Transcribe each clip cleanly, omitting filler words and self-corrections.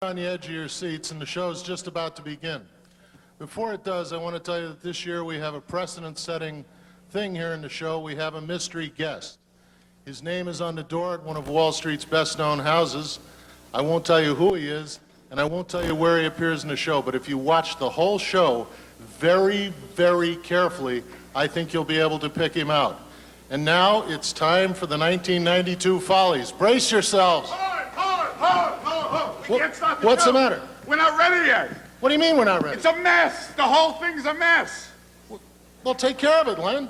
On the edge of your seats, and the show's just about to begin. Before it does, I want to tell you that this year we have a precedent-setting thing here in the show. We have a mystery guest. His name is on the door at one of Wall Street's best-known houses. I won't tell you who he is, and I won't tell you where he appears in the show, but if you watch the whole show very, very carefully, I think you'll be able to pick him out. And now it's time for the 1992 Follies. Brace yourselves. We can't start What's show. the matter? We're not ready yet. What do you mean we're not ready? It's a mess. The whole thing's a mess. Well, take care of it, Len.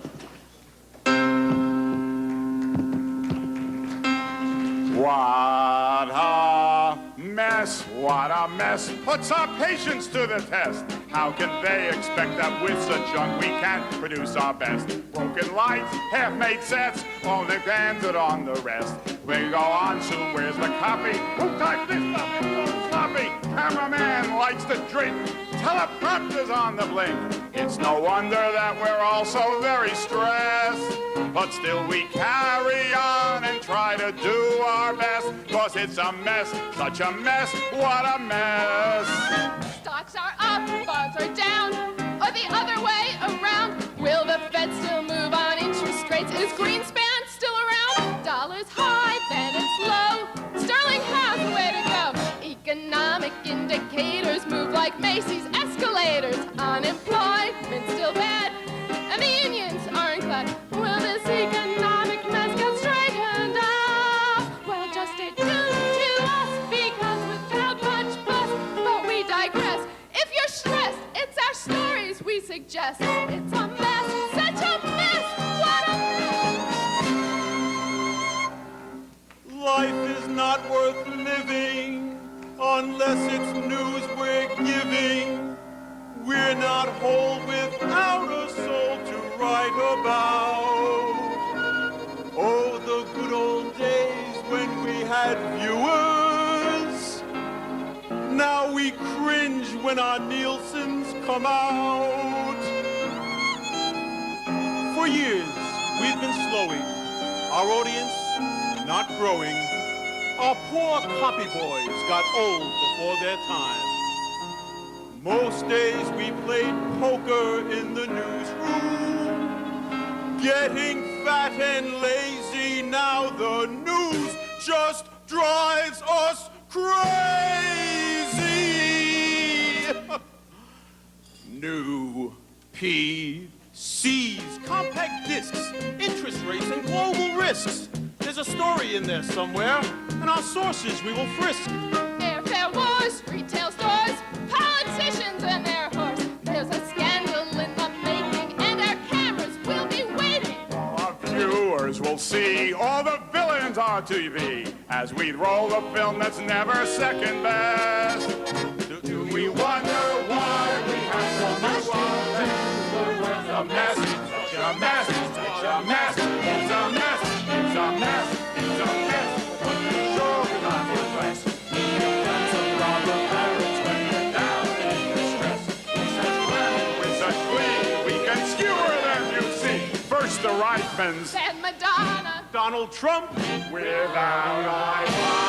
What a mess, what a mess. Puts our patience to the test. How can they expect that with such junk we can't produce our best? Broken lights, half-made sets, only banded on the rest. We go on to where's the copy? Who typed this stuff? It's so sloppy. Cameraman likes to drink. Teleprompter's on the blink. It's no wonder that we're all so very stressed. But still we carry on and try to do our best. Cause it's a mess, such a mess, what a mess. Stocks are up, bonds are down, or the other way around. Will the Fed still move on interest rates? Is Greenspan still around? Dollar's high, then it's low. Sterling has a way to go. Economic indicators move like Macys escalators. Unemployment still bad, and the unions aren't glad. Will this economic mess get straightened out? Well, just stay tuned to us, because without much fuss, but we digress. If you're stressed, it's our stories we suggest. It's a mess, such a mess, what a mess. Life is not worth living unless it's news we're giving. We're not whole without a soul to write about. Oh, the good old days when we had viewers. Now we cringe when our Nielsen's come out. For years, we've been slowing. Our audience not growing. Our poor copy boys got old before their time. Most days we played poker in the newsroom. Getting fat and lazy, now the news just drives us crazy. New PCs, compact discs, interest rates and global risks. There's a story in there somewhere, and our sources we will frisk. Airfare wars, retail stores, politicians and their horse. There's a scandal in the making, and our cameras will be waiting. Our viewers will see all the villains on TV as we roll a film that's never second best. Do we wonder why we have so much to do? It's a mess, it's a mess, it's a mess, it's a mess, it's a mess, it's a mess. But we sure not request. That's a problem, parents, when you're down in distress. With such glee, we can skewer them, you see. First the Reichmans, And Madonna. Donald Trump. without Ivana.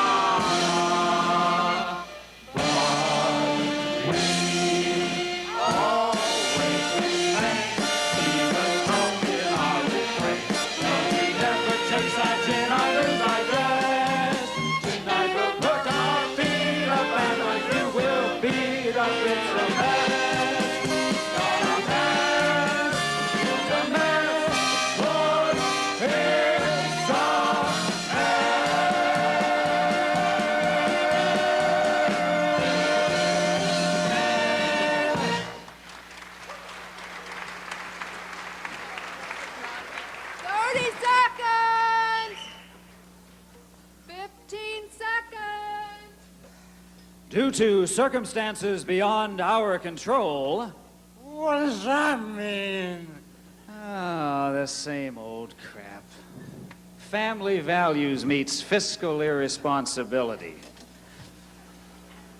Due to circumstances beyond our control. What does that mean? Oh, the same old crap. Family values meets fiscal irresponsibility.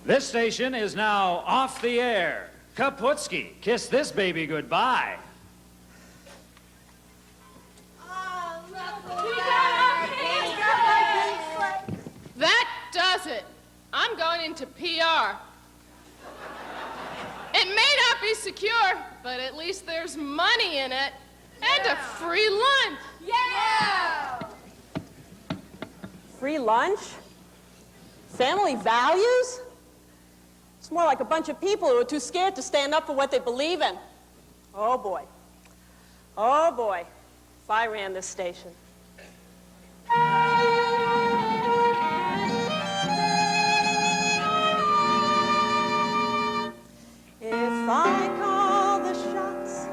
This station is now off the air. Kaputski, kiss this baby goodbye. That does it. I'm going gone into PR. It may not be secure, but at least there's money in it. And a free lunch. Yeah! Free lunch? Family values? It's more like a bunch of people who are too scared to stand up for what they believe in. Oh, boy. Oh, boy. If I ran this station. If I call the shots,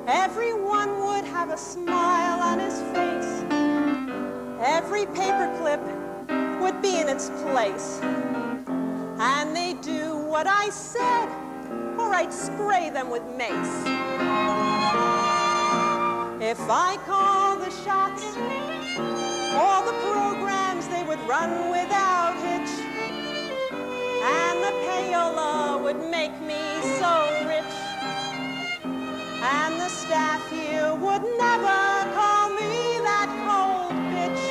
everyone would have a smile on his face. Every paperclip would be in its place. And they do what I said, or I'd spray them with mace. If I call the shots, all the programs they would run without hitch. And the payola would make me so rich. And the staff here would never call me that cold bitch.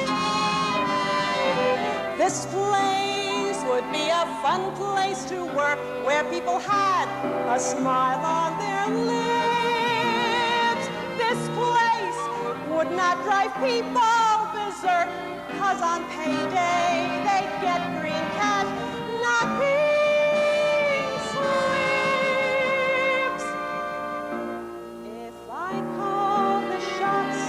This place would be a fun place to work, where people had a smile on their lips. This place would not drive people berserk, 'cause on payday they'd get green cash, not pink slips. If I call the shots,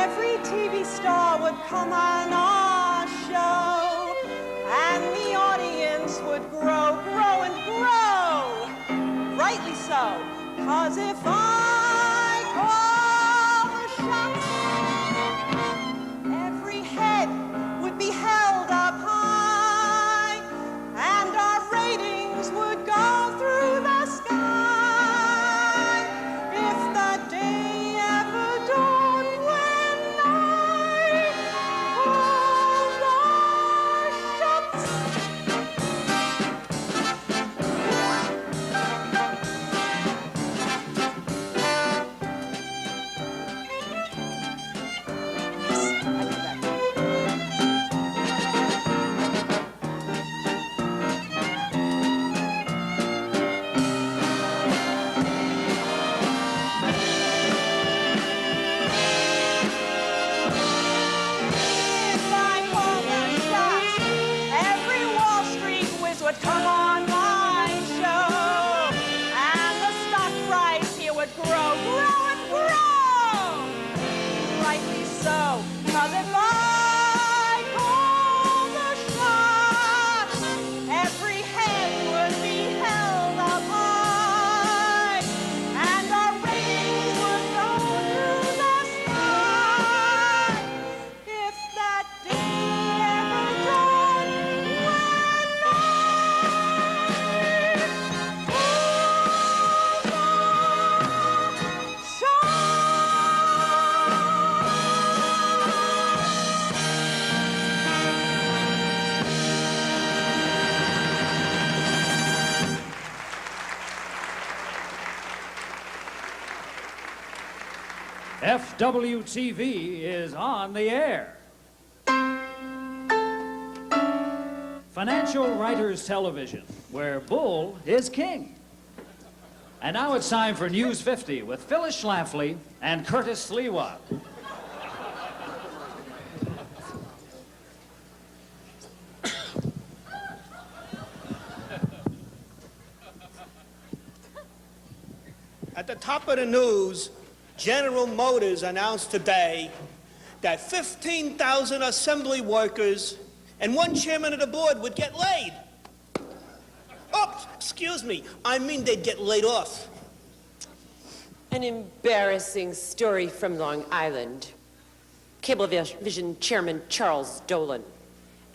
every TV star would come on our show, and the audience would grow, grow, and grow. Rightly so, 'cause if I call the shots, every head would be held up high, and our ratings would go through the sky. If the day ever dawned when I called the shots. If I call the shots, every Wall Street whiz would come on my show, and the stock price here would grow, grow, and grow. Rightly so, 'cause if I call the shots, every head would be held up high, and our ratings would go through the sky. If that day ever dawned when I called the shots. FWTV is on the air. Financial Writers Television, where Bull is king. And now it's time for News 50 with Phyllis Schlafly and Curtis Sliwa. At the top of the news, General Motors announced today that 15,000 assembly workers and one chairman of the board would get laid. Oh, excuse me, I mean they'd get laid off. An embarrassing story from Long Island. Cablevision Chairman Charles Dolan,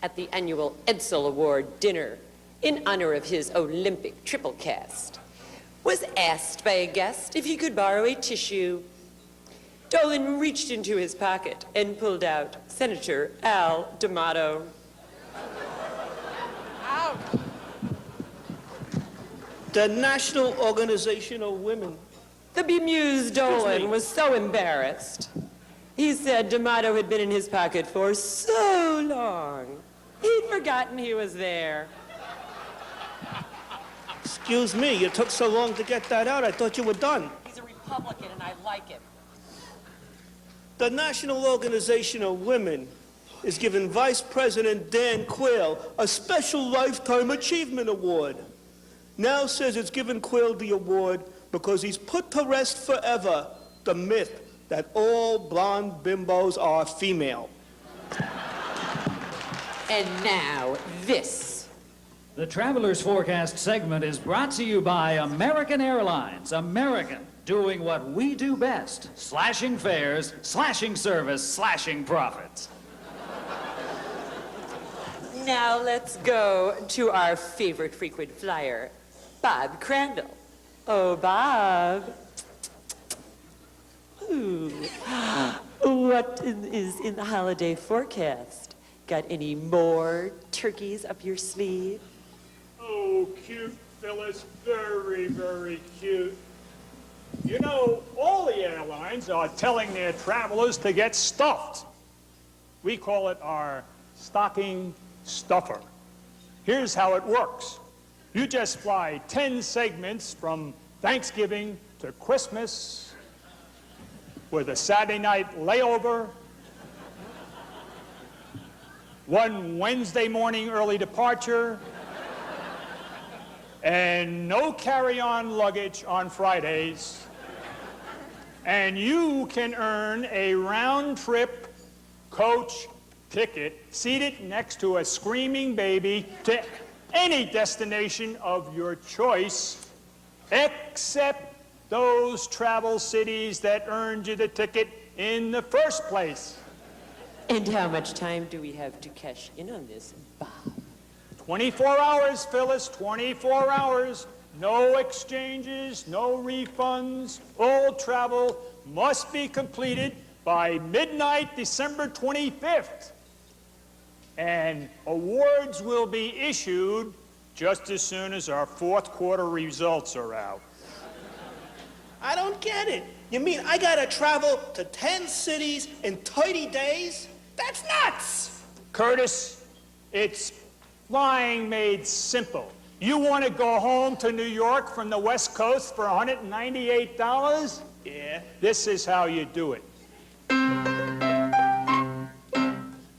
at the annual Edsel Award dinner in honor of his Olympic triple cast, was asked by a guest if he could borrow a tissue. Dolan reached into his pocket and pulled out Senator Al D'Amato. The National Organization of Women. The bemused Dolan was so embarrassed. He said D'Amato had been in his pocket for so long, he'd forgotten he was there. Excuse me, you took so long to get that out. I thought you were done. He's a Republican, and I like him. The National Organization of Women is giving Vice President Dan Quayle a special Lifetime Achievement Award. Now says it's giving Quayle the award because he's put to rest forever the myth that all blonde bimbos are female. And now, this. The Traveler's Forecast segment is brought to you by American Airlines. American, doing what we do best. Slashing fares, slashing service, slashing profits. Now let's go to our favorite frequent flyer, Bob Crandall. Oh, Bob. Ooh. What is in the holiday forecast? Got any more turkeys up your sleeve? Oh, cute, Phyllis. Very, very cute. You know, all the airlines are telling their travelers to get stuffed. We call it our stocking stuffer. Here's how it works. You just fly 10 segments from Thanksgiving to Christmas with a Saturday night layover, one Wednesday morning early departure, and no carry-on luggage on Fridays. And you can earn a round-trip coach ticket seated next to a screaming baby to any destination of your choice, except those travel cities that earned you the ticket in the first place. And how much time do we have to cash in on this, Bob? 24 hours, Phyllis, 24 hours. No exchanges, no refunds. All travel must be completed by midnight, December 25th. And awards will be issued just as soon as our fourth quarter results are out. I don't get it. You mean I gotta travel to 10 cities in 30 days? That's nuts! Curtis, it's flying made simple. You want to go home to New York from the West Coast for $198? Yeah. This is how you do it.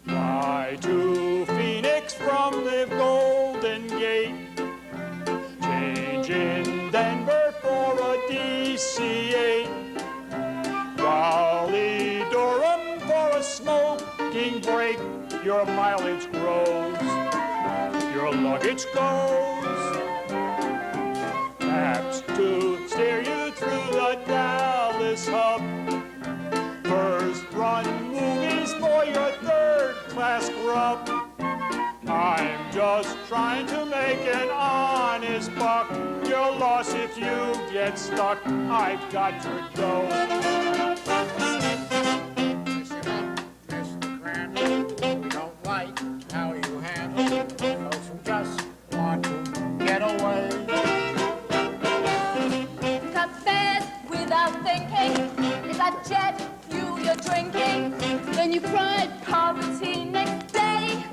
Fly to Phoenix from the Golden Gate. Change in Denver for a DC-8. Raleigh-Durham for a smoking break. Your mileage grows. Your luggage goes. Maps to steer you through the Dallas hub. First run movies for your third-class grub. I'm just trying to make an honest buck. You're lost if you get stuck. I've got your dough. Mr. Crandall, we don't like how you handle those who just want to get away. Cut fares without thinking. Is that jet fuel you're drinking? Then you cried poverty next day.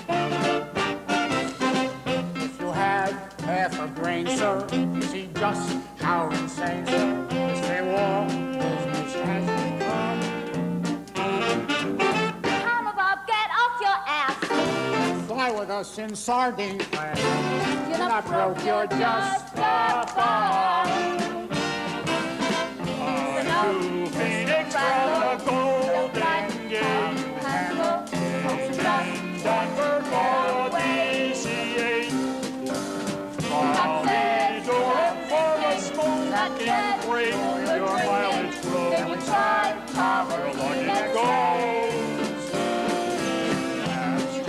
If you had half a brain, sir, you see just how insane, sir, this war business has become. Come Bob, get off your ass. Fly with us in sardine class. You're not broke, you're just a bum. To Phoenix from the Golden Gate. Denver for a DC-8. Raleigh-Durham for a smoking break. Your mileage grows. Your luggage goes.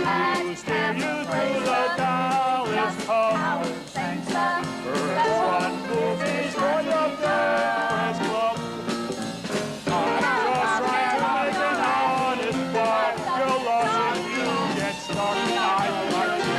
Has to steer you through the Dallas hub. First run movies for your breakfast club. I'm just trying to make an honest buck. You're lost if you get stuck. I'd like to know.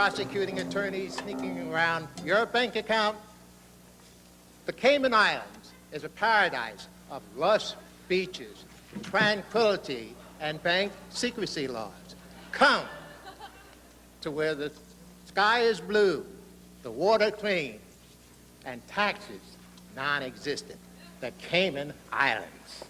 prosecuting attorneys sneaking around your bank account. The Cayman Islands is a paradise of lush beaches, tranquility, and bank secrecy laws. Come to where the sky is blue, the water clean, and taxes non-existent. The Cayman Islands.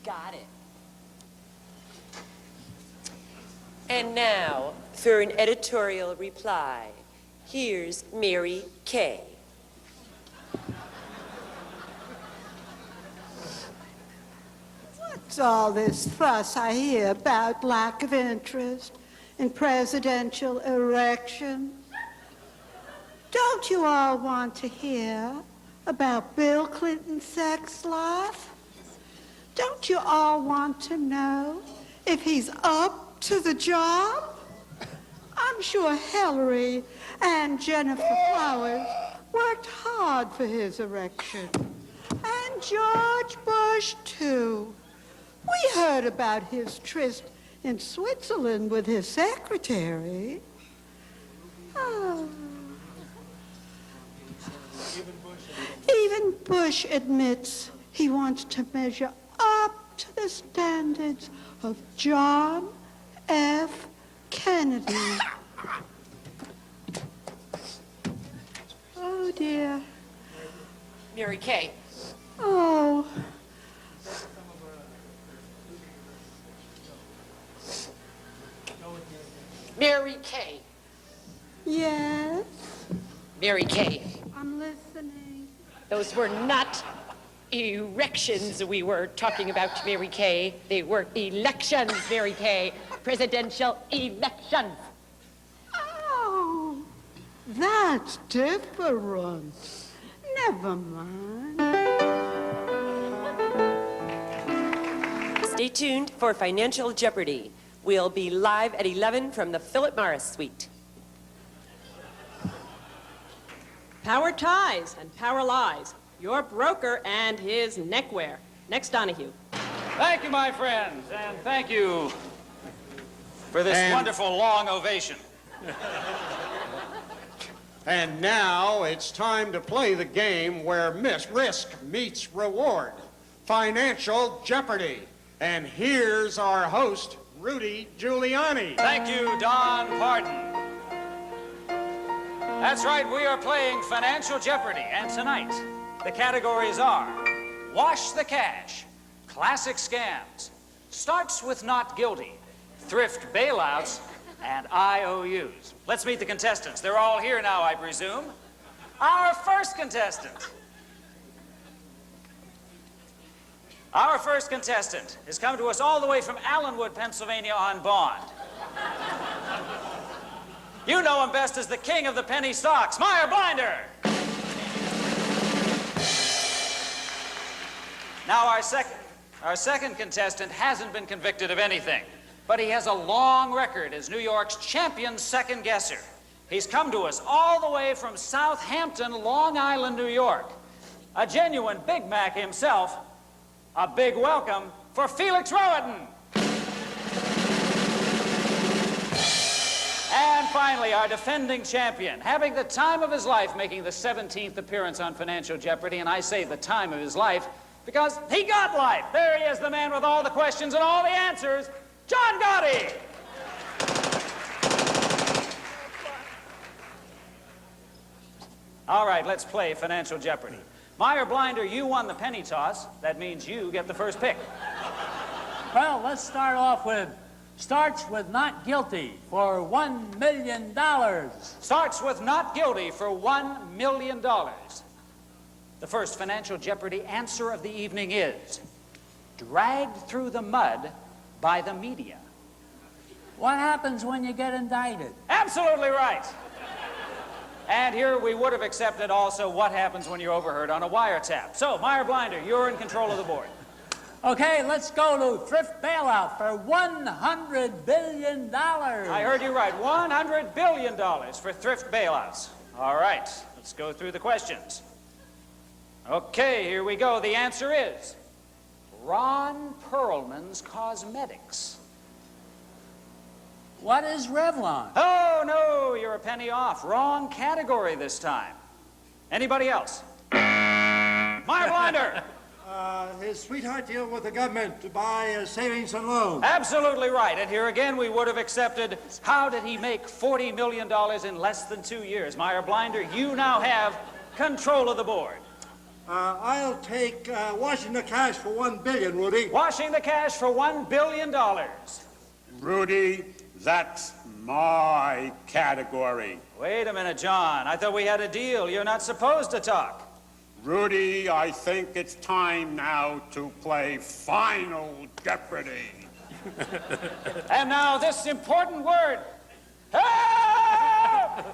Got it. And now, for an editorial reply, here's Mary Kay. What's all this fuss I hear about lack of interest in presidential elections? Don't you all want to hear about Bill Clinton's sex life? Don't you all want to know if he's up to the job? I'm sure Hillary and Jennifer Flowers worked hard for his erection. And George Bush, too. We heard about his tryst in Switzerland with his secretary. Oh. Even Bush admits he wants to measure up to the standards of John F. Kennedy. Oh, dear. Mary Kay. Oh. Mary Kay. Yes? Mary Kay. I'm listening. Those were not erections we were talking about, Mary Kay. They were elections, Mary Kay. Presidential elections. Oh, that's different. Never mind. Stay tuned for Financial Jeopardy. We'll be live at 11 from the Philip Morris Suite. Power ties and power lies. Your broker and his neckwear. Next, Donahue. Thank you, my friends, and thank you for this wonderful long ovation. And now it's time to play the game where risk meets reward. Financial Jeopardy. And here's our host, Rudy Giuliani. Thank you, Don Pardon. That's right, we are playing Financial Jeopardy, and tonight the categories are Wash the Cash, Classic Scams, Starts with Not Guilty, Thrift Bailouts, and IOUs. Let's meet the contestants. They're all here now, I presume. Our first contestant. Our first contestant has come to us all the way from Allenwood, Pennsylvania on bond. You know him best as the king of the penny stocks, Meyer Blinder. Now, our second contestant hasn't been convicted of anything, but he has a long record as New York's champion second guesser. He's come to us all the way from Southampton, Long Island, New York. A genuine Big Mac himself. A big welcome for Felix Rohatyn. And finally, our defending champion, having the time of his life, making the 17th appearance on Financial Jeopardy, and I say the time of his life because he got life. There he is, the man with all the questions and all the answers, John Gotti. All right, let's play Financial Jeopardy. Meyer Blinder, you won the penny toss. That means you get the first pick. Well, let's start off with Starts with Not Guilty for $1 million. Starts with Not Guilty for $1 million. The first Financial Jeopardy answer of the evening is dragged through the mud by the media. What happens when you get indicted? Absolutely right. And here we would have accepted also what happens when you're overheard on a wiretap. So, Meyer Blinder, you're in control of the board. Okay, let's go to thrift bailout for $100 billion. I heard you right. $100 billion for thrift bailouts. All right, let's go through the questions. Okay, here we go. The answer is Ron Perlman's Cosmetics. What is Revlon? Oh, no, you're a penny off. Wrong category this time. Anybody else? Meyer Blinder. His sweetheart deal with the government to buy savings and loans. Absolutely right. And here again, we would have accepted how did he make $40 million in less than 2 years? Meyer Blinder, you now have control of the board. I'll take washing the cash for $1 billion, Rudy. Washing the cash for $1 billion. Rudy, that's my category. Wait a minute, John. I thought we had a deal. You're not supposed to talk. Rudy, I think it's time now to play Final Jeopardy. And now this important word. Help!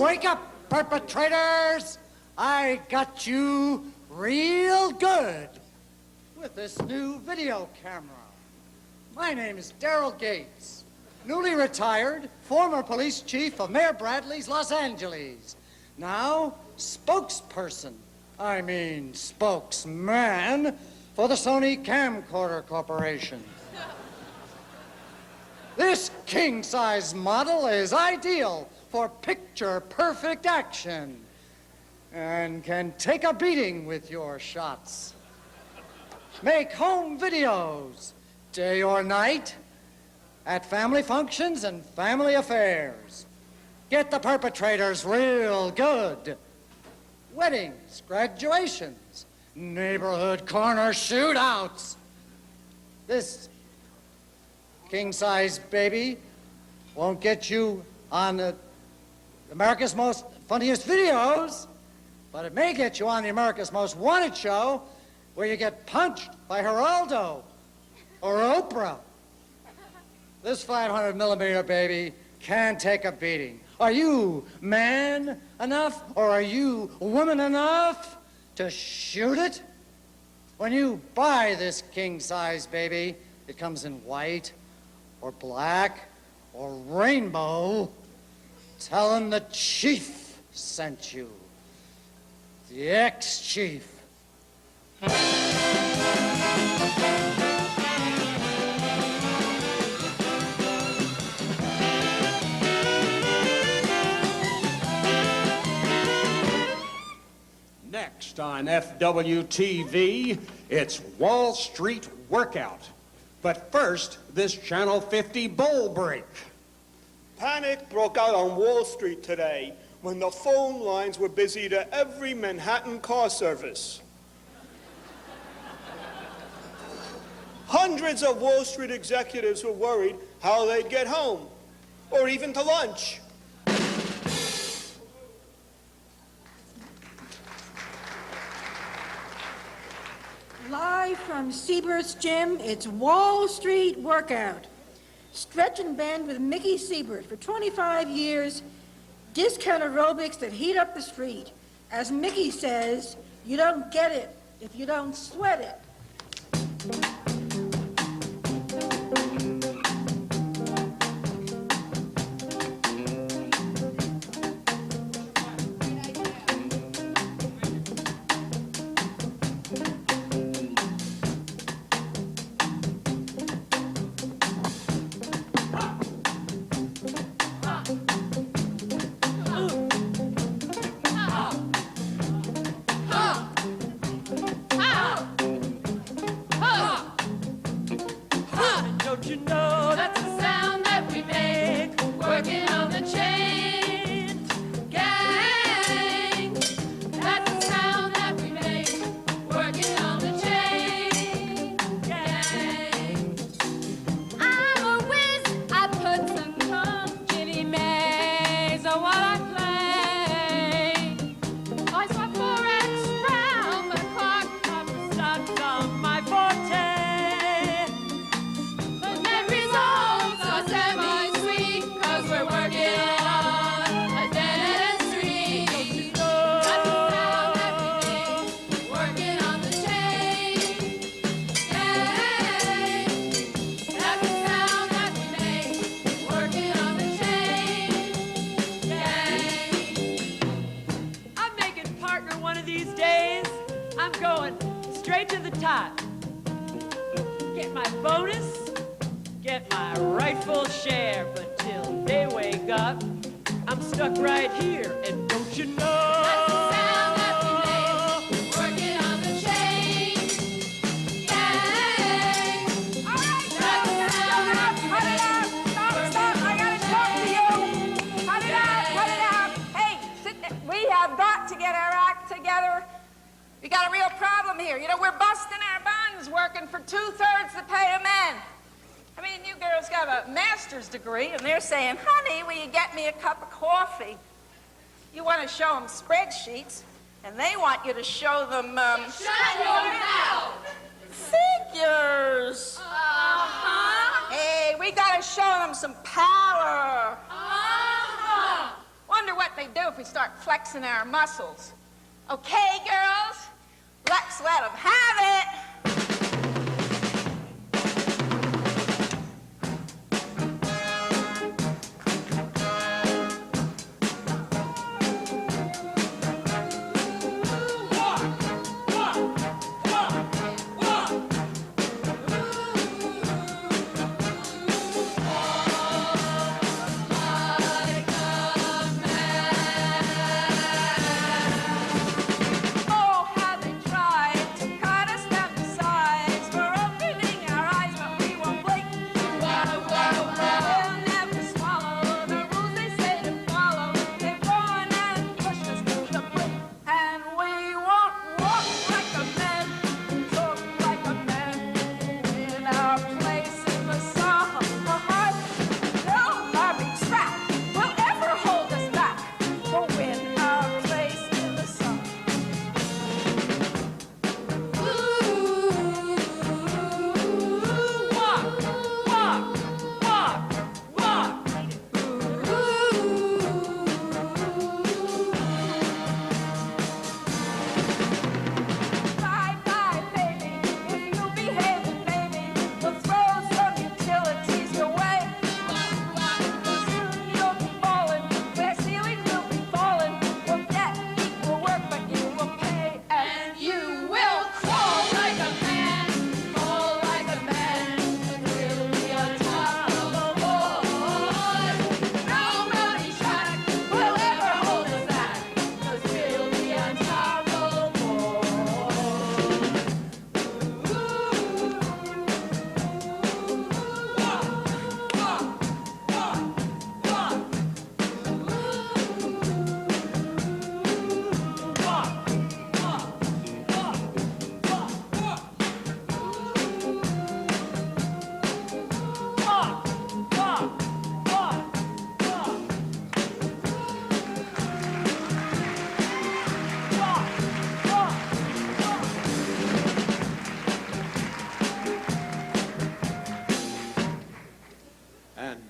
Wake up, perpetrators! I got you real good with this new video camera. My name is Daryl Gates, newly retired, former police chief of Mayor Bradley's Los Angeles. Now, spokesperson, spokesman for the Sony Camcorder Corporation. This king-size model is ideal for picture-perfect action and can take a beating with your shots. Make home videos, day or night, at family functions and family affairs. Get the perpetrators real good. Weddings, graduations, neighborhood corner shootouts. This king-size baby won't get you on America's Most Funniest Videos, but it may get you on the America's Most Wanted show where you get punched by Geraldo or Oprah. This 500 millimeter baby can take a beating. Are you man enough or are you woman enough to shoot it? When you buy this king-size baby, it comes in white or black or rainbow. Tell him the chief sent you. The ex-chief. Next on FWTV, it's Wall Street Workout. But first, this Channel 50 bowl break. Panic broke out on Wall Street today when the phone lines were busy to every Manhattan car service. Hundreds of Wall Street executives were worried how they'd get home, or even to lunch. Live from Siebert's gym, it's Wall Street Workout. Stretch and bend with Mickey Siebert for 25 years. Discount aerobics that heat up the street. As Mickey says, you don't get it if you don't sweat it. get my bonus, get my rightful share. But till they wake up, I'm stuck right here, and don't you know? We got a real problem here. You know, we're busting our buns working for 2/3 the pay of men. I mean, you girls got a master's degree, and they're saying, honey, will you get me a cup of coffee? You want to show them spreadsheets, and they want you to show them, Shut your mouth! Figures. Uh-huh. Hey, we got to show them some power. Uh-huh. Wonder what they do if we start flexing our muscles. Okay, girls, let's let them have it.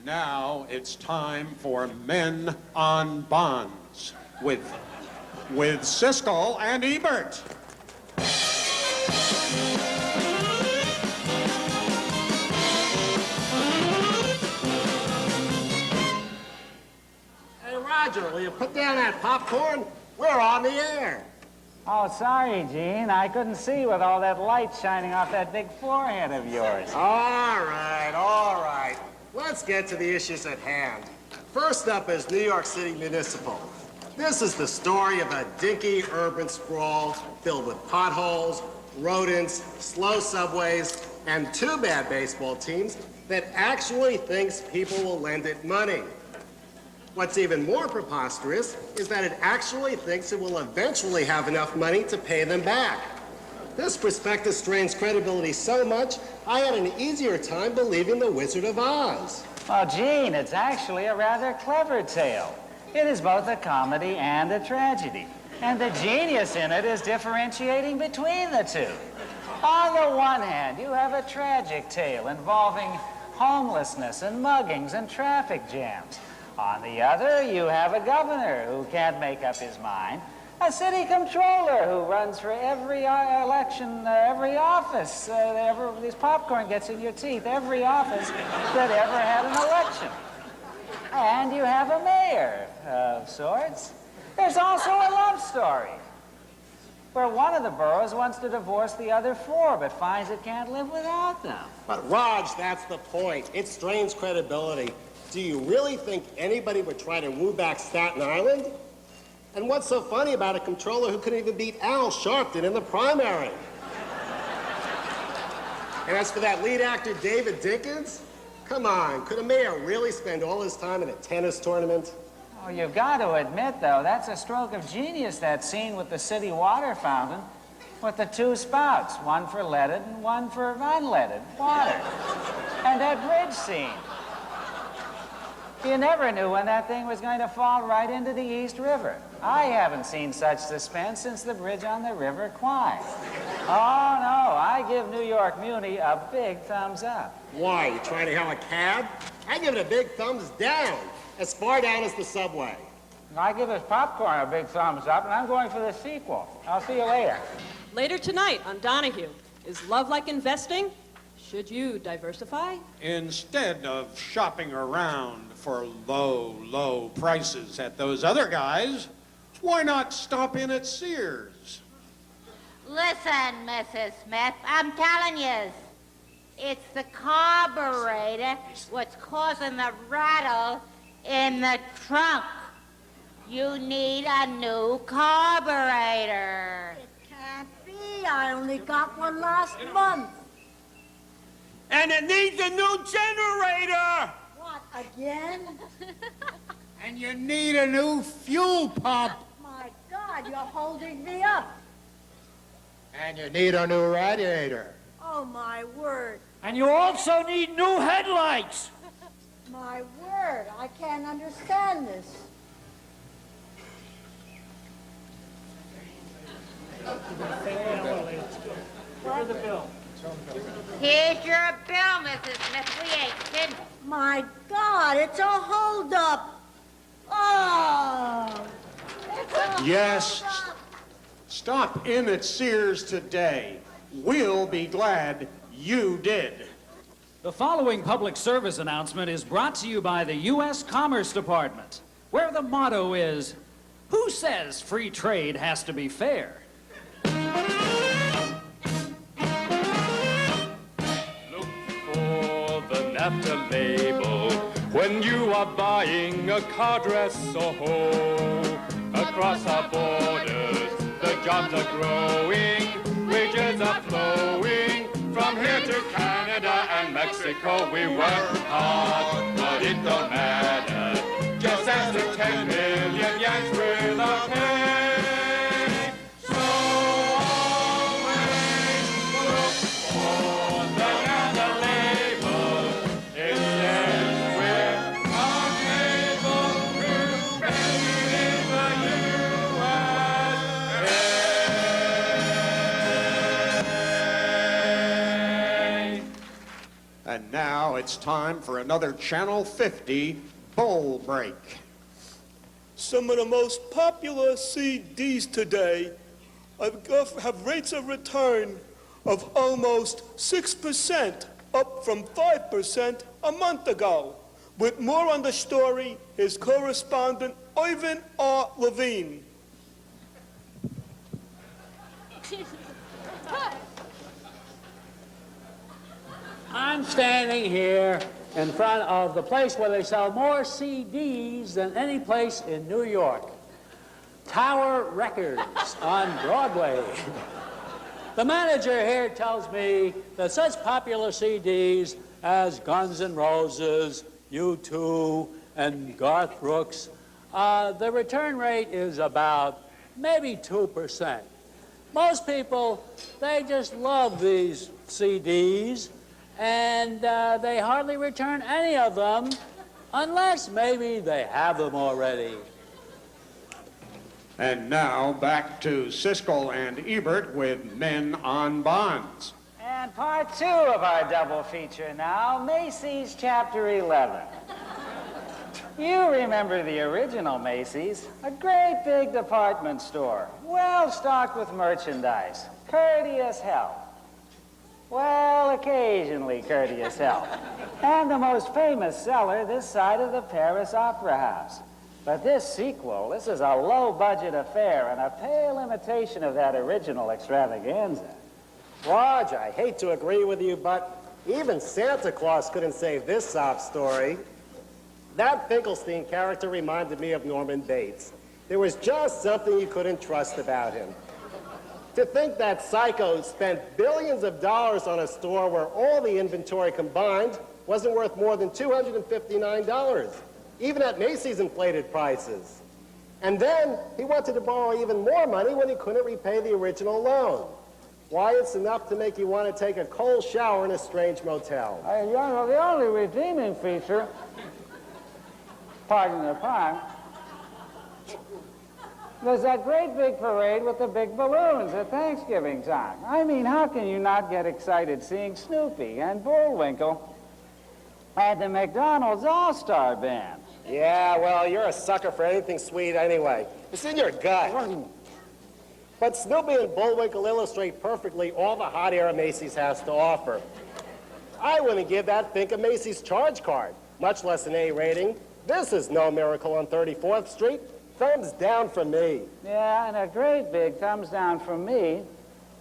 Now it's time for Men on Bonds with Siskel and Ebert. Hey, Roger, will you put down that popcorn? We're on the air. Oh, sorry, Gene. I couldn't see with all that light shining off that big forehead of yours. All right, all right. Let's get to the issues at hand. First up is New York City Municipal. This is the story of a dinky urban sprawl filled with potholes, rodents, slow subways, and two bad baseball teams that actually thinks people will lend it money. What's even more preposterous is that it actually thinks it will eventually have enough money to pay them back. This prospectus strains credibility so much, I had an easier time believing the Wizard of Oz. Well, Gene, it's actually a rather clever tale. It is both a comedy and a tragedy. And the genius in it is differentiating between the two. On the one hand, you have a tragic tale involving homelessness and muggings and traffic jams. On the other, you have a governor who can't make up his mind, a city controller who runs for every election, every office, this popcorn gets in your teeth, every office that ever had an election. And you have a mayor of sorts. There's also a love story. where one of the boroughs wants to divorce the other 4, but finds it can't live without them. But Raj, that's the point. It strains credibility. Do you really think anybody would try to woo back Staten Island? And what's so funny about a comptroller who couldn't even beat Al Sharpton in the primary? And as for that lead actor, David Dickens, come on, could a mayor really spend all his time in a tennis tournament? Oh, you've got to admit, though, that's a stroke of genius, that scene with the city water fountain with the 2 spouts, one for leaded and one for unleaded water. And that bridge scene. You never knew when that thing was going to fall right into the East River. I haven't seen such suspense since the bridge on the River Kwai. Oh, no, I give New York Muni a big thumbs up. Why, you trying to hail a cab? I give it a big thumbs down, as far down as the subway. I give this popcorn a big thumbs up, and I'm going for the sequel. I'll see you later. Later tonight on Donahue, is love like investing? Should you diversify? Instead of shopping around for low, low prices at those other guys, why not stop in at Sears? Listen, Mrs. Smith, I'm telling you, it's the carburetor what's causing the rattle in the trunk. You need a new carburetor. It can't be. I only got one last month. And it needs a new generator! What, again? And you need a new fuel pump. My God, you're holding me up. And you need a new radiator. Oh, my word. And you also need new headlights. My word, I can't understand this. Where's the bill? Here's your bill, Mrs. Smith. We ain't kidding. My God, it's a holdup. Oh. It's a Yes. holdup. Stop in at Sears today. We'll be glad you did. The following public service announcement is brought to you by the U.S. Commerce Department, where the motto is, who says free trade has to be fair? NAFTA label when you are buying a car, dress, or hoe. Across our borders, the jobs are growing, wages are flowing. From here to Canada and Mexico, we work hard, but it don't matter. Just as the 10 million Yanks will our pay. So always look for the NAFTA label. It says we're unable to make it in the USA. And now it's time for another Channel 50 bowl break. Some of the most popular CDs today have rates of return of almost 6%, up from 5% a month ago. With more on the story, his correspondent, Ivan R. Levine. I'm standing here in front of the place where they sell more CDs than any place in New York. Tower Records on Broadway. The manager here tells me that such popular CDs as Guns N' Roses, U2, and Garth Brooks, the return rate is about maybe 2%. Most people, they just love these CDs, and they hardly return any of them unless maybe they have them already. And now back to Siskel and Ebert with Men on Bonds. And part 2 of our double feature now, Macys Chapter 11. You remember the original Macys, a great big department store, well stocked with merchandise, courteous help. Well, occasionally courteous help. And the most famous seller this side of the Paris Opera House. But this sequel, this is a low-budget affair and a pale imitation of that original extravaganza. Raj, I hate to agree with you, but even Santa Claus couldn't save this sob story. That Finkelstein character reminded me of Norman Bates. There was just something you couldn't trust about him. To think that psycho spent billions of dollars on a store where all the inventory combined wasn't worth more than $259, even at Macys' inflated prices. And then he wanted to borrow even more money when he couldn't repay the original loan. Why, it's enough to make you want to take a cold shower in a strange motel. You know, the only redeeming feature, pardon the pun, there's that great big parade with the big balloons at Thanksgiving time. I mean, how can you not get excited seeing Snoopy and Bullwinkle at the McDonald's All-Star Band? Yeah, well, you're a sucker for anything sweet anyway. It's in your gut. But Snoopy and Bullwinkle illustrate perfectly all the hot air Macy's has to offer. I wouldn't give that Fink a Macy's charge card, much less an A rating. This is no Miracle on 34th Street. Thumbs down from me. Yeah, and a great big thumbs down from me,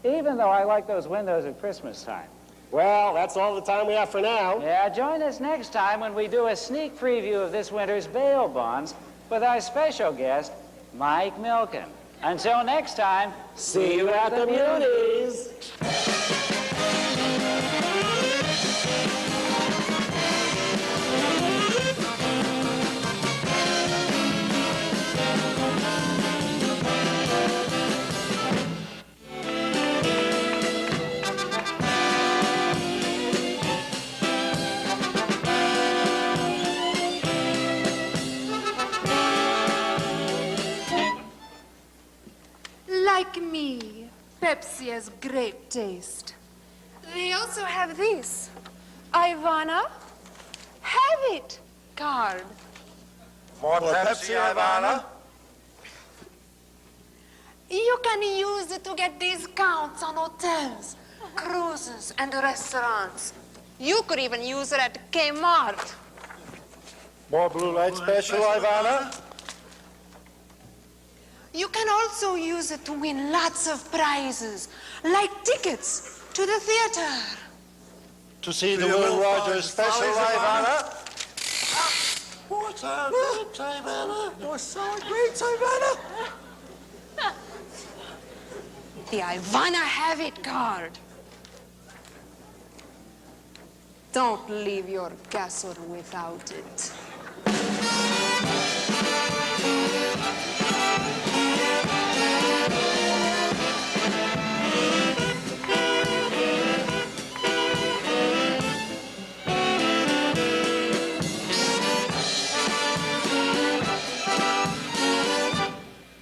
even though I like those windows at Christmas time. Well, that's all the time we have for now. Yeah, join us next time when we do a sneak preview of this winter's bail bonds with our special guest, Mike Milken. Until next time, see you at the Munis. Like me, Pepsi has great taste. They also have this. Ivana, have it card. More Pepsi, Ivana? You can use it to get discounts on hotels, cruises, and restaurants. You could even use it at Kmart. More Blue Light Special, Ivana? You can also use it to win lots of prizes, like tickets to the theater. To see the Will Rogers Special, Ivana? What's up, Ivana? You're so great, Ivana. The Ivana Have It card. Don't leave your castle without it.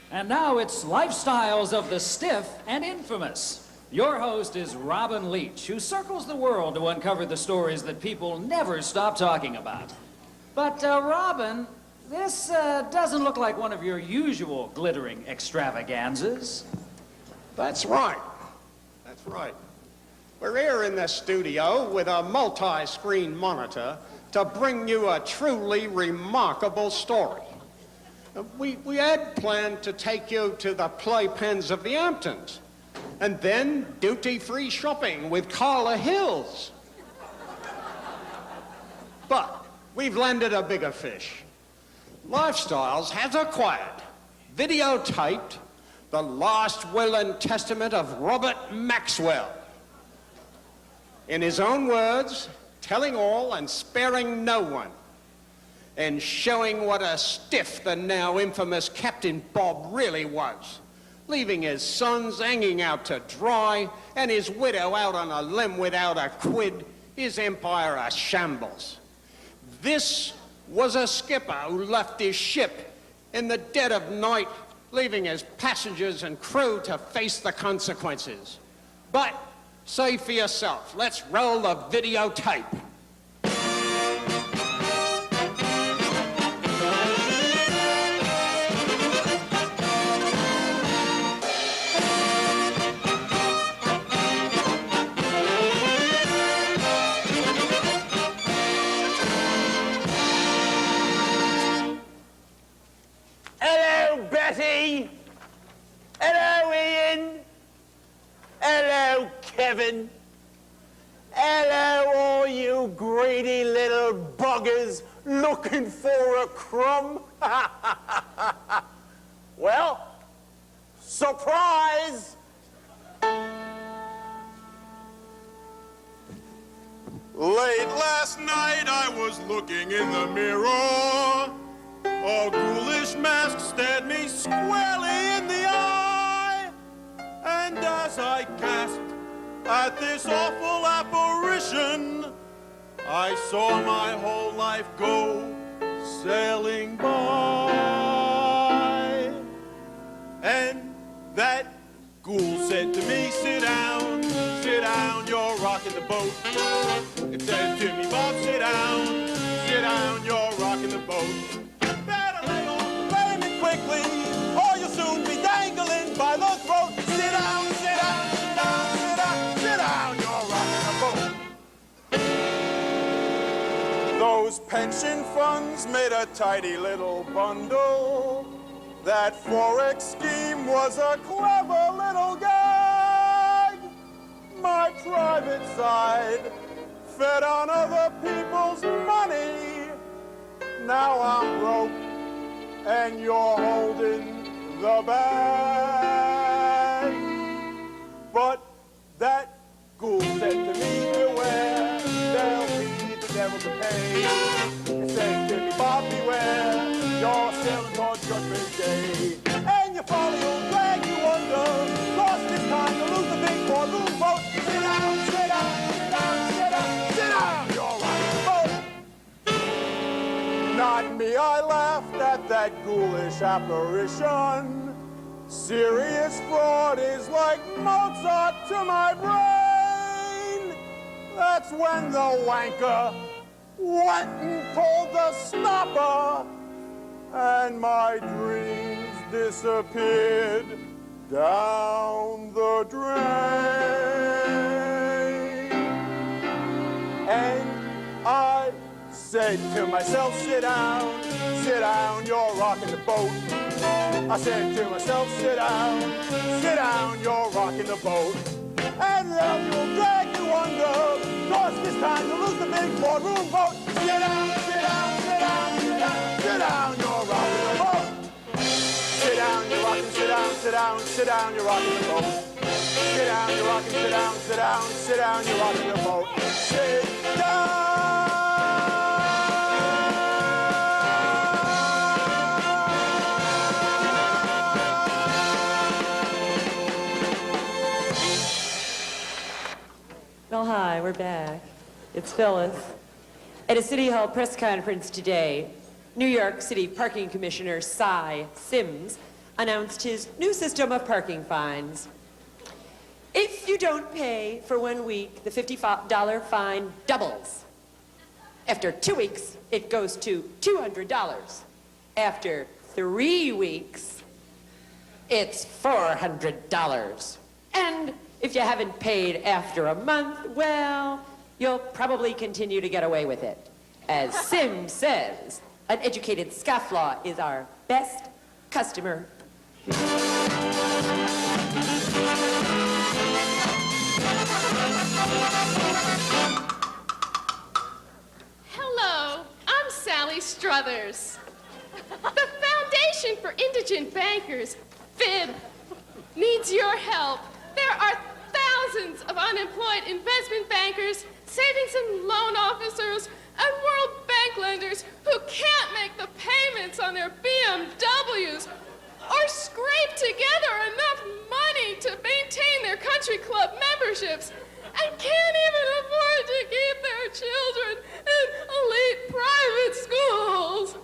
And now it's Lifestyles of the Stiff and Infamous. Your host is Robin Leach, who circles the world to uncover the stories that people never stop talking about. But, Robin, this doesn't look like one of your usual glittering extravaganzas. That's right. That's right. We're here in the studio with a multi-screen monitor to bring you a truly remarkable story. We had planned to take you to the playpens of the Hamptons, and then duty-free shopping with Carla Hills. But we've landed a bigger fish. Lifestyles has acquired, videotaped, the last will and testament of Robert Maxwell. In his own words, telling all and sparing no one, and showing what a stiff the now infamous Captain Bob really was, leaving his sons hanging out to dry and his widow out on a limb without a quid, his empire a shambles. This was a skipper who left his ship in the dead of night, leaving his passengers and crew to face the consequences. But say for yourself, let's roll the videotape. greedy little buggers looking for a crumb? Well, surprise! Late last night I was looking in the mirror. A ghoulish mask stared me squarely in the eye. And as I gasped at this awful apparition, I saw my whole life go sailing by. And that ghoul said to me, sit down, you're rocking the boat. It said to me, Bob, sit down, you're rocking the boat. Better lay off the blaming quickly, or you'll soon be dangling by the throat. Sit down, you're rocking the boat. Those pension funds made a tidy little bundle. That Forex scheme was a clever little gag. My private side fed on other people's money. Now I'm broke and you're holding the bag. But that ghoul said to me, beware, there'll be the devil to pay. It said to me, Bob, beware, you're sailing towards Judgment Day. And your folly will drag you under, cause this time you lose the big boardroom vote. Sit down, you're rocking the boat. Not me, I laughed at that ghoulish apparition. Serious fraud is like Mozart to my brain. That's when the wanker went and pulled the stopper, and my dreams disappeared down the drain. And I said to myself, sit down, you're rocking the boat. I said to myself, sit down, you're rocking the boat. And love will drag you under, cause this time you lose the big boardroom vote. Sit down, you're rocking the boat. Sit down, you're rocking, sit down, you're rocking the boat. Sit down, you're rocking, sit down, you're rocking the boat. Sit down. Well, hi, we're back. It's Phyllis. At a City Hall press conference today, New York City Parking Commissioner Cy Sims announced his new system of parking fines. If you don't pay for 1 week, the $50 fine doubles. After 2 weeks, it goes to $200. After 3 weeks, it's $400. And if you haven't paid after a month, well, you'll probably continue to get away with it. As Sims says, an educated scofflaw is our best customer. Hello, I'm Sally Struthers. The Foundation for Indigent Bankers, FIB, needs your help. There are thousands of unemployed investment bankers, savings and loan officers, and World Bank lenders who can't make the payments on their BMWs or scrape together enough money to maintain their country club memberships and can't even afford to keep their children in elite private schools.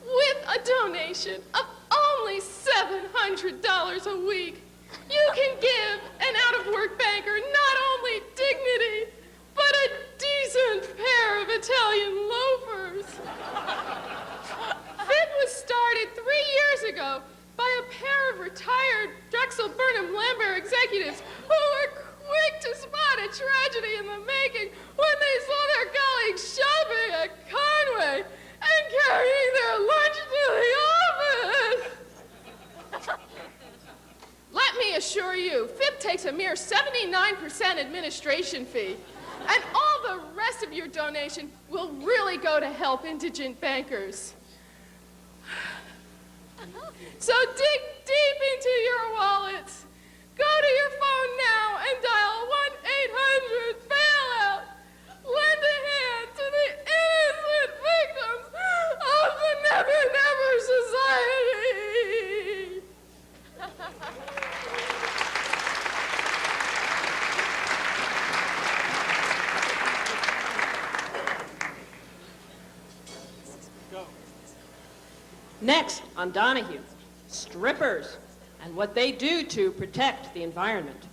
With a donation of only $700 a week, you can give an out-of-work banker not only dignity, but a decent pair of Italian loafers. FIB was started 3 years ago by a pair of retired Drexel Burnham Lambert executives who were quick to mere 79% administration fee. And all the rest of your donation will really go to help indigent bankers. So dig deep into your wallets. Go to your phone now and dial 1-800-BAILOUT. Lend a hand to the innocent victims of the Never Never Society. Next on Donahue, strippers and what they do to protect the environment.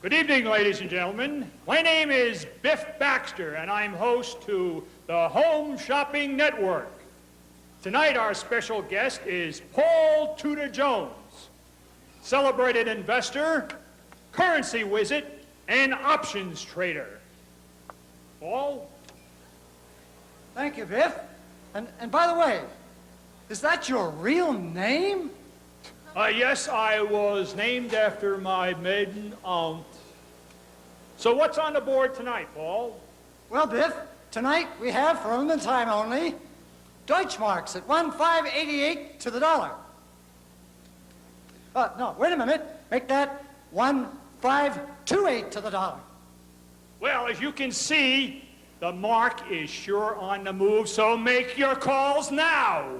Good evening, ladies and gentlemen. My name is Biff Baxter, and I'm host to the Home Shopping Network. Tonight, our special guest is Paul Tudor Jones, celebrated investor, currency wizard, and options trader. Paul? Thank you, Biff. And by the way, is that your real name? Yes, I was named after my maiden aunt. So what's on the board tonight, Paul? Well, Biff, tonight we have, for a limited time only, Deutschmarks at 1.588 to the dollar. No, wait a minute. Make that 1.528 to the dollar. Well, as you can see, the mark is sure on the move, so make your calls now.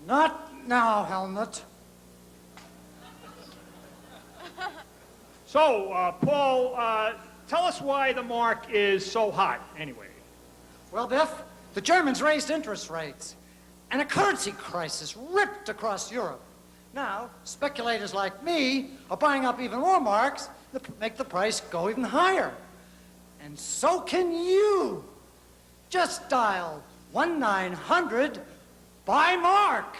Not now, Helmut. So, Paul, tell us why the mark is so hot, anyway. Well, Biff, the Germans raised interest rates, and a currency crisis ripped across Europe. Now, speculators like me are buying up even more marks to make the price go even higher. And so can you. Just dial 1-900-BUY-MARK.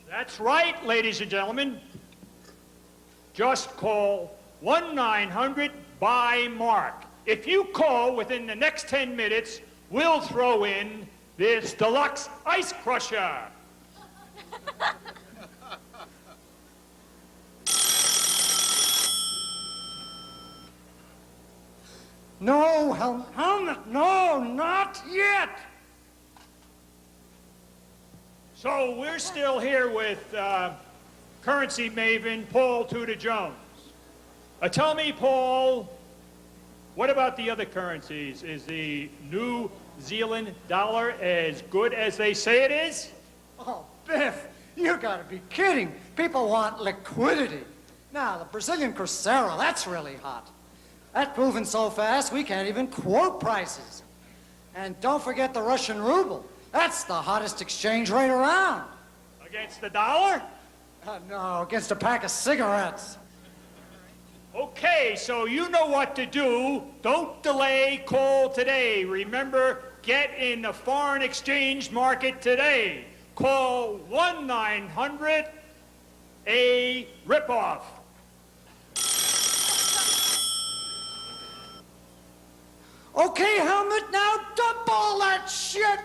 That's right, ladies and gentlemen. Just call 1-900-BUY-MARK. If you call within the next 10 minutes, we'll throw in this deluxe ice crusher. No, Helmut, no, not yet. So we're still here with currency maven Paul Tudor Jones. Tell me, Paul, what about the other currencies? Is the New Zealand dollar as good as they say it is? Oh, Biff, you gotta be kidding. People want liquidity. Now, the Brazilian Cruzeiro, that's really hot. That's moving so fast, we can't even quote prices. And don't forget the Russian ruble. That's the hottest exchange rate around. Against the dollar? No, against a pack of cigarettes. Okay, so you know what to do. Don't delay, call today. Remember, get in the foreign exchange market today. Call 1-900-A-RIPOFF. Okay, Helmut, now dump all that shit.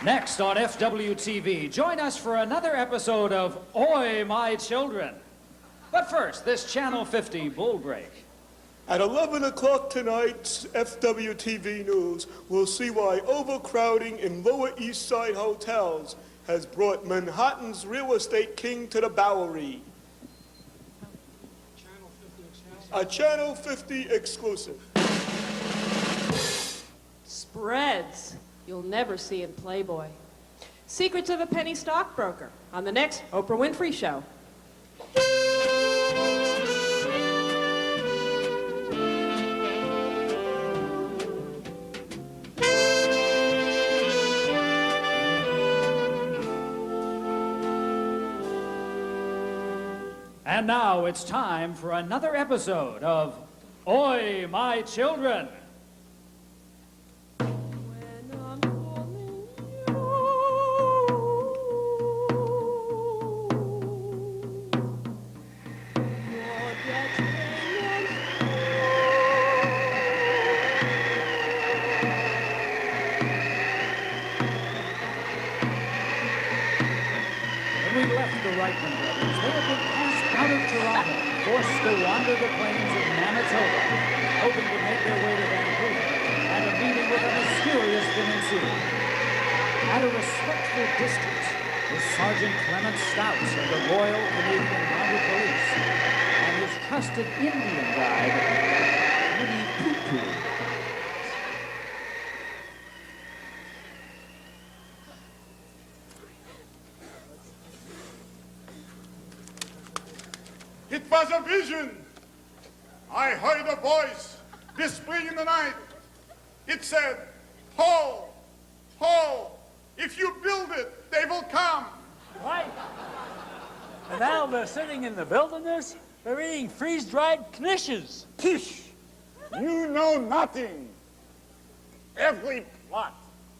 Next on FWTV, join us for another episode of Oi, My Children. But first, this Channel 50 bull break. At 11 o'clock tonight's FWTV News, we'll see why overcrowding in Lower East Side hotels has brought Manhattan's real estate king to the Bowery. A Channel 50 exclusive. Spreads you'll never see in Playboy. Secrets of a Penny Stockbroker on the next Oprah Winfrey Show. And now it's time for another episode of Oi, My Children. When we left the Reitman brothers, they had been cast out of Toronto, forced to wander the plains of Manitoba, hoping to make their way to Vancouver and a meeting with a mysterious peninsula. At a respectful distance was Sergeant Clement Stout of the Royal Canadian Mounted Police and his trusted Indian guide, Winnie Poo-Poo. It was a vision. I heard a voice whispering in the night. It said, Paul, Paul, if you build it, they will come. Right. And now they're sitting in the wilderness. They're eating freeze-dried knishes. Tish, you know nothing. Every plot,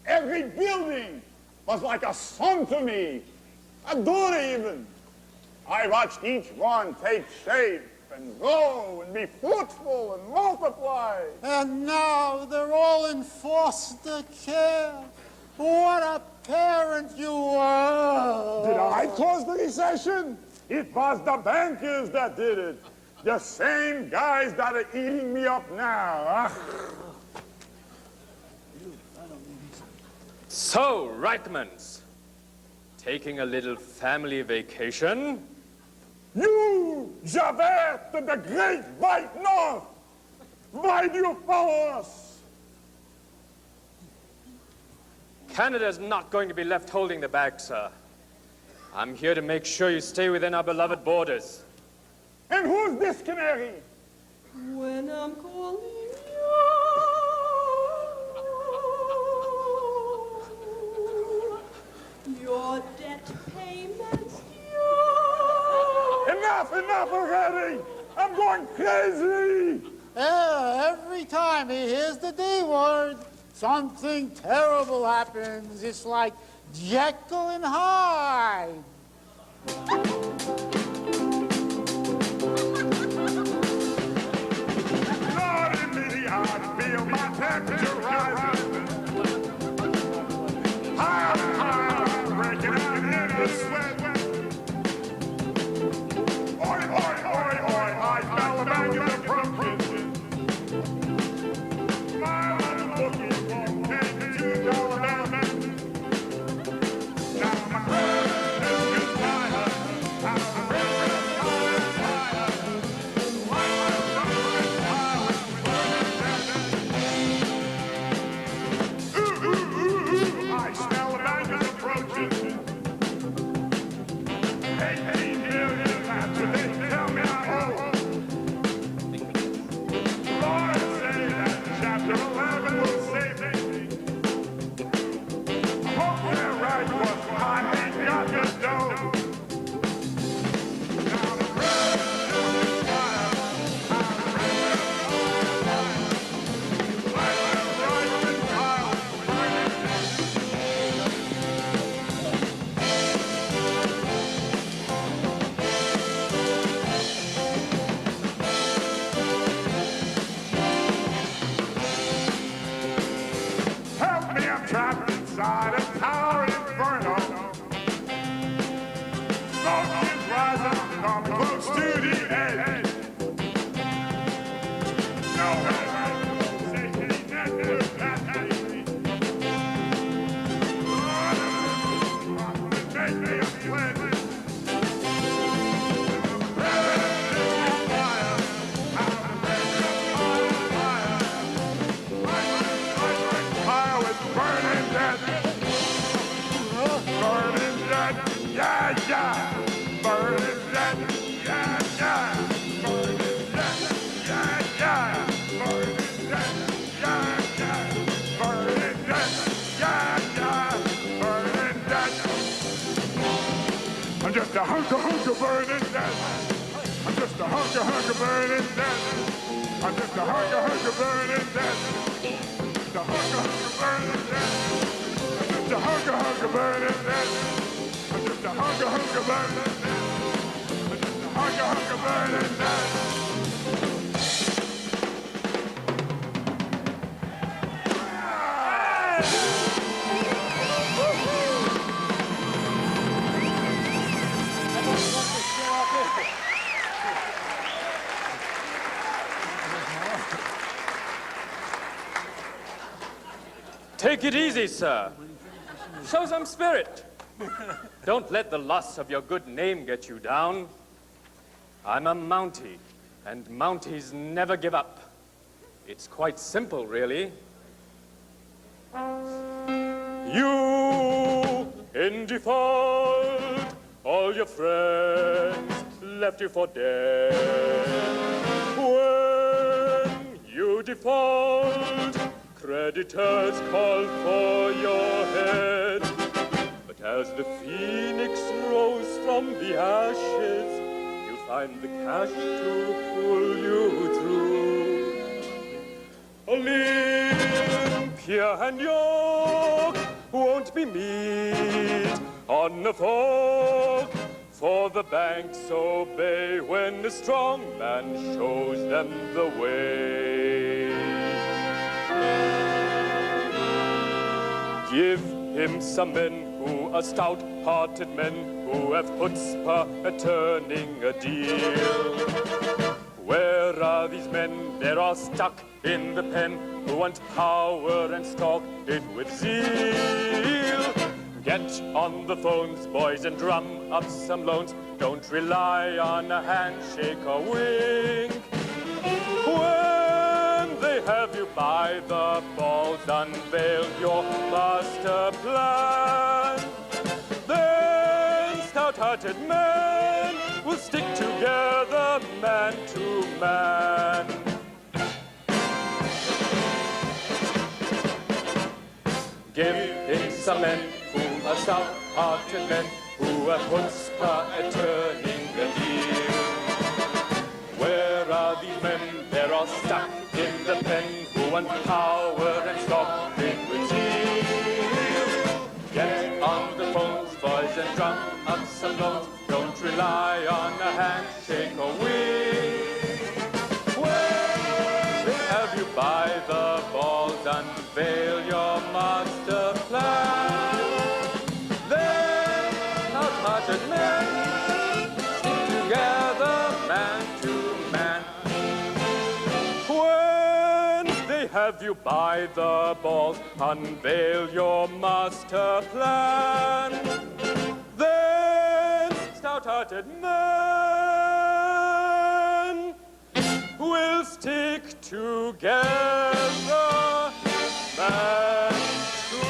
every building was like a son to me, a daughter even. I watched each one take shape and grow and be fruitful and multiply. And now they're all in foster care. What a parent you were. Did I cause the recession? It was the bankers that did it. The same guys that are eating me up now. So, Reitmans, taking a little family vacation? You, Javert to the great white north, why do you follow us? Canada's not going to be left holding the bag, sir. I'm here to make sure you stay within our beloved borders. And who's this canary? When I'm calling you, your debt payments due. Enough already! I'm going crazy! Every time he hears the D word, something terrible happens. It's like Jekyll and Hyde. Lord, immediately I feel my temperature rising. I'm breaking out in the sweat. Oi, oi, oi, oi, I fell back in the broken. My bookie won't take $2 down. Now my friend is tired. I'm I smell the bankers approaching. 18 million, that's what they tell me I owe. Lord, say that chapter 11 will save me. I hope they're right, but I ain't got the dough. Now the president is tired. I'm help me, I'm trapped inside a tower inferno. Smoke is rising, I'm close to the edge. No safety net to catch me. Make me a pledge. I'm just a hunk of burning death. I'm just a hunker burning desert. I'm just a hunker burning desert. The hunker burning desert. I'm just a hunker burning desert. I'm just a hunker burning desert. I'm just a hunker burning desert. Take it easy, sir. Show some spirit. Don't let the loss of your good name get you down. I'm a Mountie, and Mounties never give up. It's quite simple, really. You in default, all your friends left you for dead. When you default, creditors call for your head. But as the phoenix rose from the ashes, you find the cash to pull you through. Olympia and York won't be meet on the fork, for the banks obey when the strong man shows them the way. Give him some men who are stout-hearted men who have chutzpah at turning a deal. Where are these men? They're all stuck in the pen who want power and stalk it with zeal. Get on the phones, boys, and drum up some loans. Don't rely on a handshake or wink. When they have you by the balls, unveil your master plan. Then stout-hearted men will stick together, man to man. Give him some men who are stout-hearted men who have chutzpah at turning a deal. Where are these men? They're all stuck in the pen who want power and stalk it with zeal. Get on the phones, boys, and drum up some loans. Don't rely on a handshake or wink. When they have you by the balls, unveil your master plan. Then out-hearted men stick together, man to man. When they have you by the balls, unveil your master plan. Then stout-hearted men will stick together, man to man.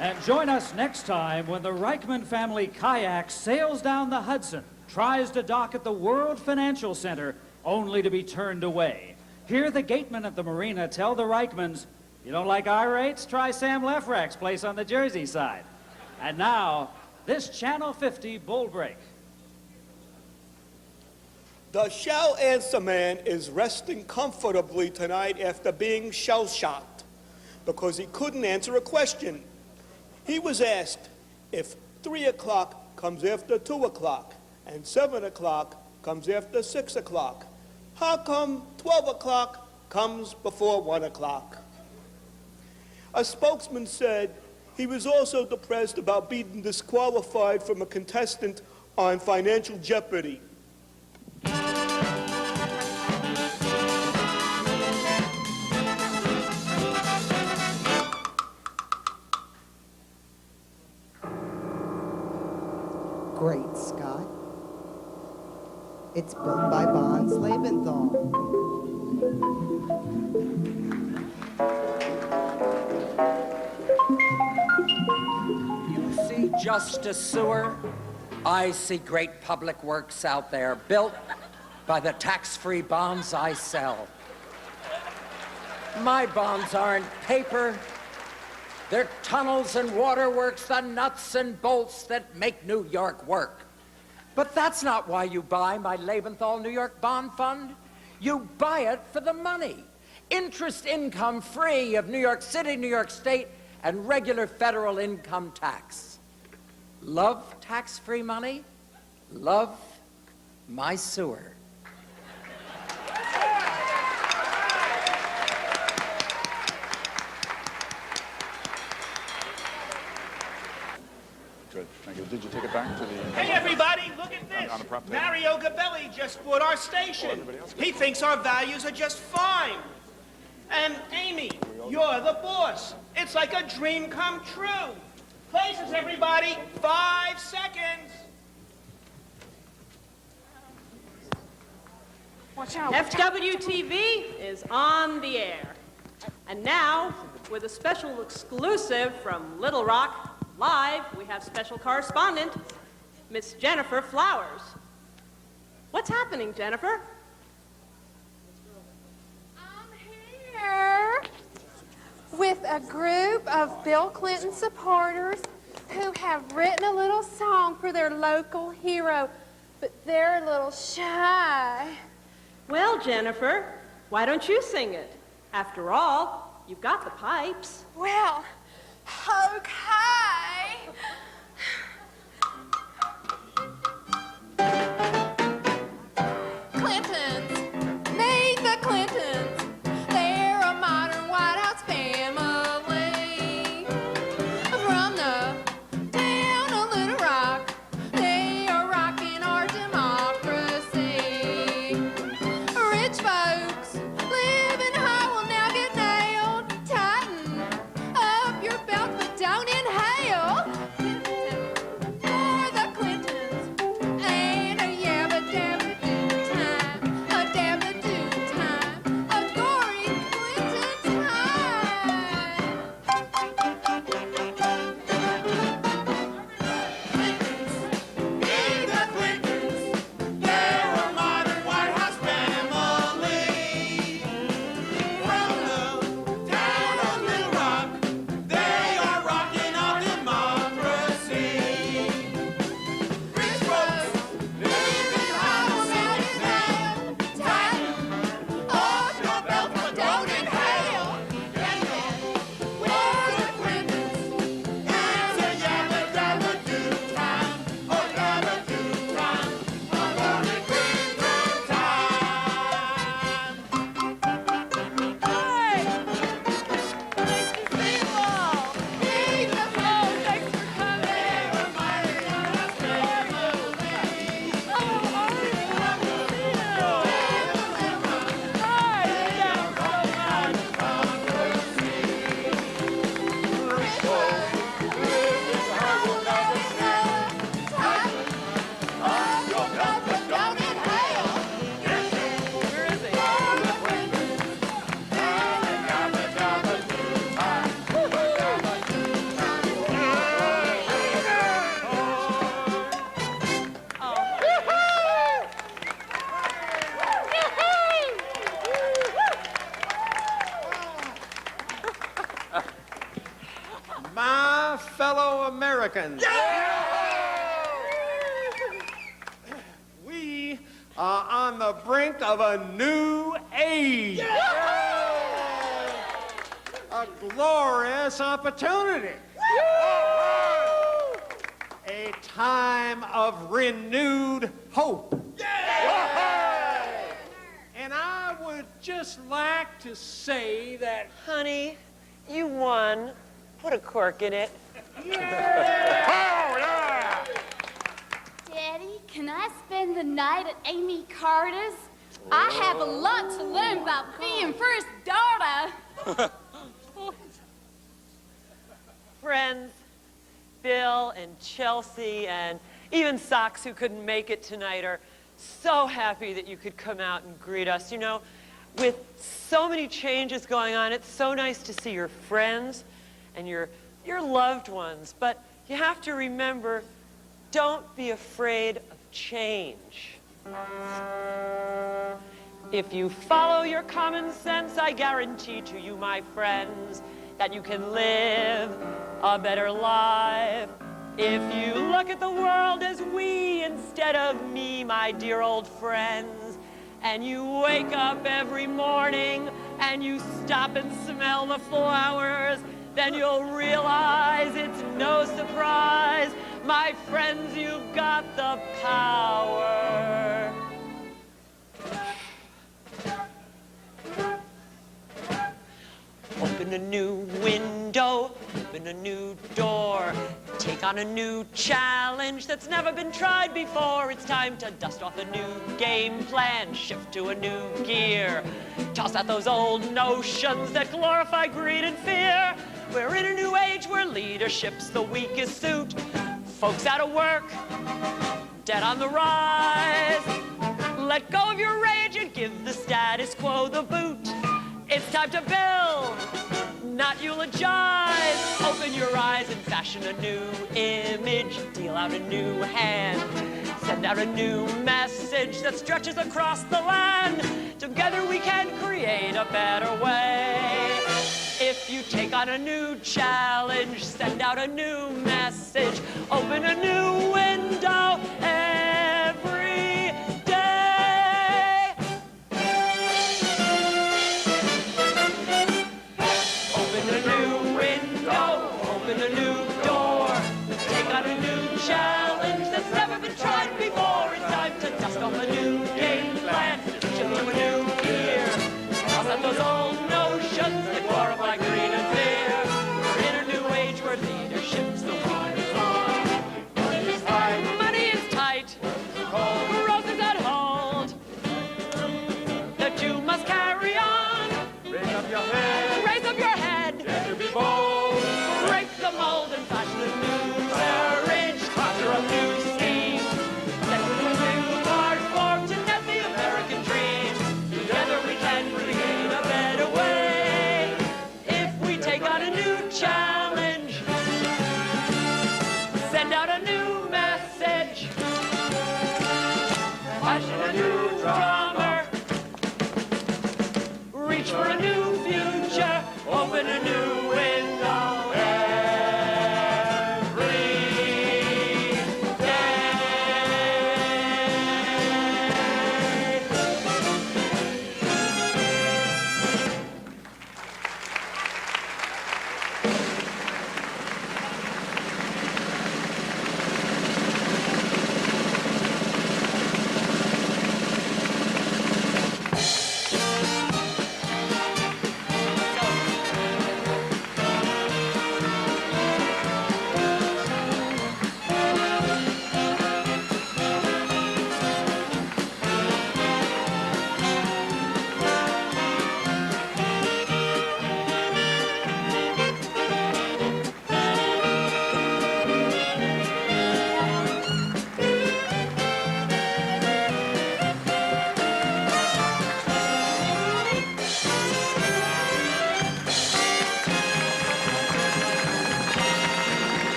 And join us next time when the Reichman family kayak sails down the Hudson, tries to dock at the World Financial Center, only to be turned away. Hear the gateman at the marina tell the Reichmans, you don't like our rates? Try Sam Lefrak's place on the Jersey side. And now, this Channel 50 bull break. The shell answer man is resting comfortably tonight after being shell-shocked because he couldn't answer a question. He was asked if 3 o'clock comes after 2 o'clock and 7 o'clock comes after 6 o'clock. How come 12 o'clock comes before 1 o'clock? A spokesman said he was also depressed about being disqualified from a contestant on Financial Jeopardy. Great Scott. It's built by Bonds Lebenthal. You see just a sewer? I see great public works out there built by the tax-free bonds I sell. My bonds aren't paper. They're tunnels and waterworks, the nuts and bolts that make New York work. But that's not why you buy my Lebenthal New York Bond Fund. You buy it for the money. Interest income free of New York City, New York State, and regular federal income tax. Love tax-free money? Love my sewer. Good, thank you. Did you take it back to the... Hey, everybody, look at this. On the prop table? Mario Gabelli just bought our station. He thinks our values are just fine. And Amy, you're the boss. It's like a dream come true. Places, everybody. 5 seconds. Watch out. FWTV is on the air. And now, with a special exclusive from Little Rock, live, we have special correspondent, Miss Jennifer Flowers. What's happening, Jennifer? Here with a group of Bill Clinton supporters who have written a little song for their local hero, but they're a little shy. Well, Jennifer, why don't you sing it? After all, you've got the pipes. Well, okay. Clintons, meet the Clintons. They're a modern White House family. From the town of Little Rock, they are rocking our democracy. Rich folks living high will now get nailed. Tighten up your belt, but don't inhale. For the Clintons, and a yabba dabba do time, a dabba do time, a gory Clinton time. Be the Clintons, they're a modern White House family. From the town of Little Rock, they are rocking our democracy. Rich folks living high will now get nailed. Tighten up your belt, but don't inhale. And then, for the Clintons, it's a yabba dabba do time, oh dabba do time, a glory Clinton My fellow Americans, we are on the brink of a new age. A glorious opportunity. A time of renewed hope. And I would just like to say that... Honey, you won. Put a cork in it. Daddy, can I spend the night at Amy Carter's? I have a lot to learn about being first daughter. Friends, Bill and Chelsea and even Socks, who couldn't make it tonight, are so happy that you could come out and greet us. You know, with so many changes going on, it's so nice to see your friends and your loved ones. But you have to remember, don't be afraid of change. If you follow your common sense, I guarantee to you, my friends, that you can live a better life. If you look at the world as we instead of me, my dear old friends, and you wake up every morning and you stop and smell the flowers, then you'll realize it's no surprise, my friends, you've got the power. Open a new window, open a new door, take on a new challenge that's never been tried before. It's time to dust off a new game plan, shift to a new gear, toss out those old notions that glorify greed and fear. We're in a new age where leadership's the weakest suit, folks out of work, debt on the rise. Let go of your rage and give the status quo the boot. It's time to build, not eulogize. Open your eyes and fashion a new image. Deal out a new hand. Send out a new message that stretches across the land. Together we can create a better way. If you take on a new challenge, send out a new message. Open a new window every day. Open a new window, open a new door. Take on a new challenge that's never been tried before. It's time to dust off a new game plan, shift to a new gear. Toss out those old notions that glorify greed and fear. We're in a new age where leadership's the weakest one. Money is tight. Money is tight. Growth is at hold. That you must carry on. Raise up your head. Raise up your head. Dare to be bold. Break the mold and fashion a new marriage. Conjure a new scheme. Set a new art form to net the American dream. Together we can create a better way. If we take on a new challenge, send out a new message, fashion a new drive.